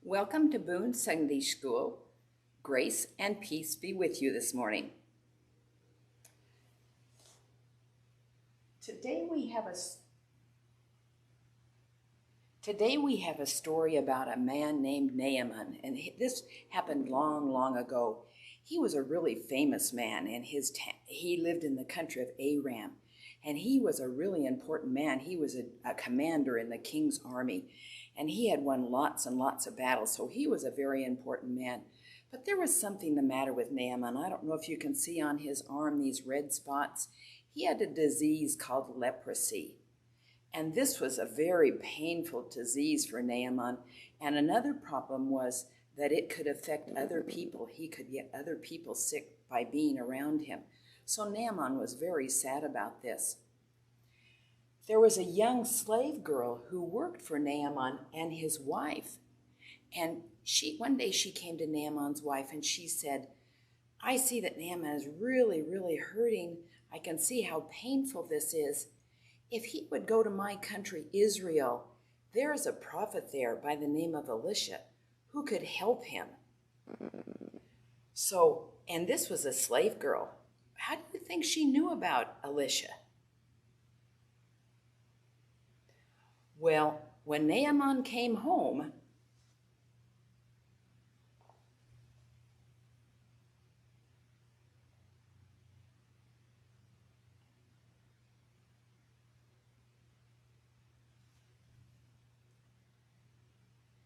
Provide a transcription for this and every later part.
Welcome to Boone Sunday School. Grace and peace be with you this morning. Today we have a story about a man named Naaman, and this happened long, long ago. He was a really famous man, and he lived in the country of Aram, and he was a really important man. He was a commander in the king's army, and he had won lots and lots of battles, so he was a very important man. But there was something the matter with Naaman. I don't know if you can see on his arm these red spots. He had a disease called leprosy. And this was a very painful disease for Naaman. And another problem was that it could affect other people. He could get other people sick by being around him. So Naaman was very sad about this. There was a young slave girl who worked for Naaman and his wife. And one day she came to Naaman's wife and she said, I see that Naaman is really, really hurting. I can see how painful this is. If he would go to my country, Israel, there is a prophet there by the name of Elisha who could help him. And this was a slave girl. How do you think she knew about Elisha? Well, when Naaman came home,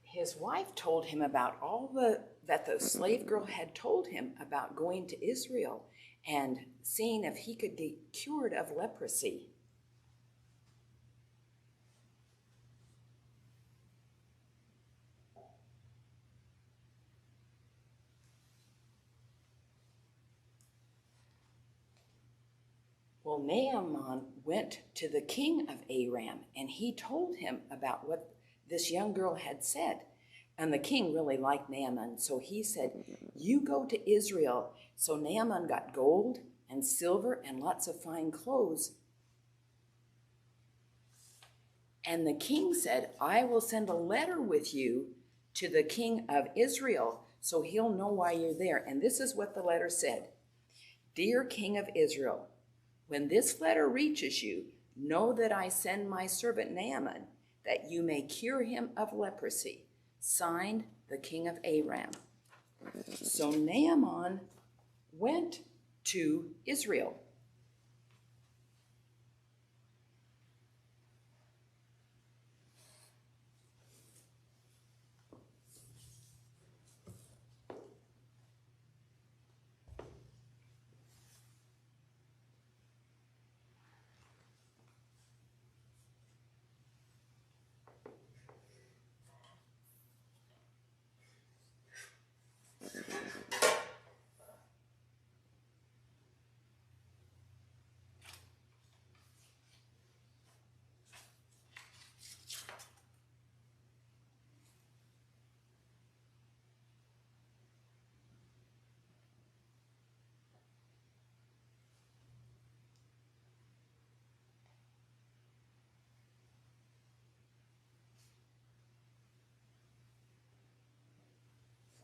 his wife told him about that the slave girl had told him about going to Israel and seeing if he could get cured of leprosy. Well, Naaman went to the king of Aram, and he told him about what this young girl had said. And the king really liked Naaman, so he said, you go to Israel. So Naaman got gold and silver and lots of fine clothes. And the king said, I will send a letter with you to the king of Israel, so he'll know why you're there. And this is what the letter said. Dear King of Israel, when this letter reaches you, know that I send my servant Naaman, that you may cure him of leprosy. Signed, the king of Aram. So Naaman went to Israel.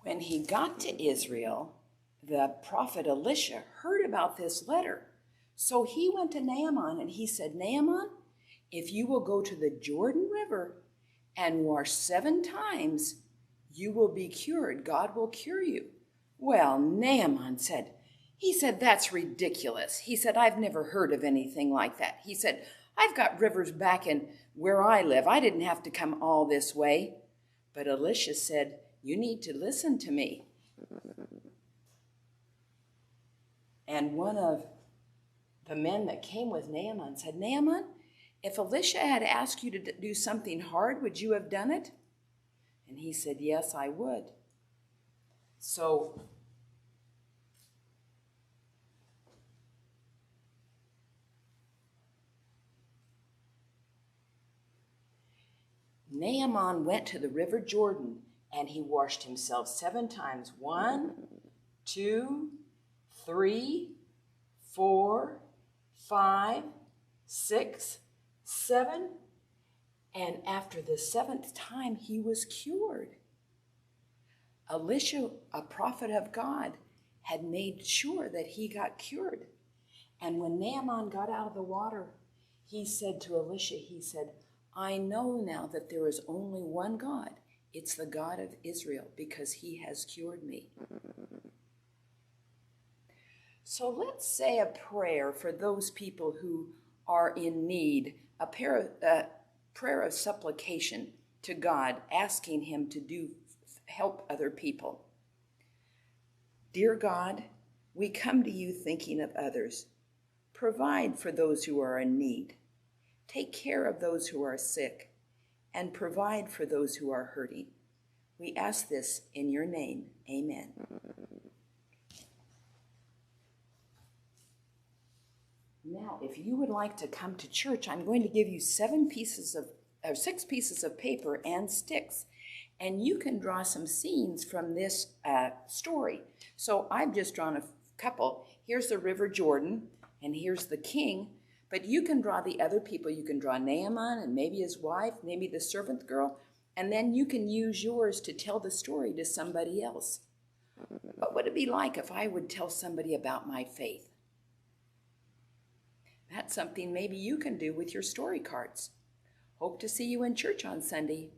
When he got to Israel, the prophet Elisha heard about this letter. So he went to Naaman and he said, Naaman, if you will go to the Jordan River and wash 7 times, you will be cured. God will cure you. Well, Naaman said, that's ridiculous. He said, I've never heard of anything like that. He said, I've got rivers back in where I live. I didn't have to come all this way. But Elisha said, you need to listen to me. And one of the men that came with Naaman said, Naaman, if Elisha had asked you to do something hard, would you have done it? And he said, yes, I would. So Naaman went to the river Jordan and he washed himself 7 times. 1, 2, 3, 4, 5, 6, 7. And after the 7th time, he was cured. Elisha, a prophet of God, had made sure that he got cured. And when Naaman got out of the water, he said to Elisha, he said, I know now that there is only one God. It's the God of Israel, because he has cured me. So let's say a prayer for those people who are in need, a prayer of supplication to God, asking him to help other people. Dear God, we come to you thinking of others. Provide for those who are in need. Take care of those who are sick, and provide for those who are hurting. We ask this in your name. Amen. Now, if you would like to come to church, I'm going to give you 6 pieces of paper and sticks, and you can draw some scenes from this story. So I've just drawn a couple. Here's the River Jordan, and here's the king, but you can draw the other people. You can draw Naaman and maybe his wife, maybe the servant girl, and then you can use yours to tell the story to somebody else. What would it be like if I would tell somebody about my faith? That's something maybe you can do with your story cards. Hope to see you in church on Sunday.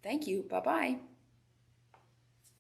Thank you. Bye-bye.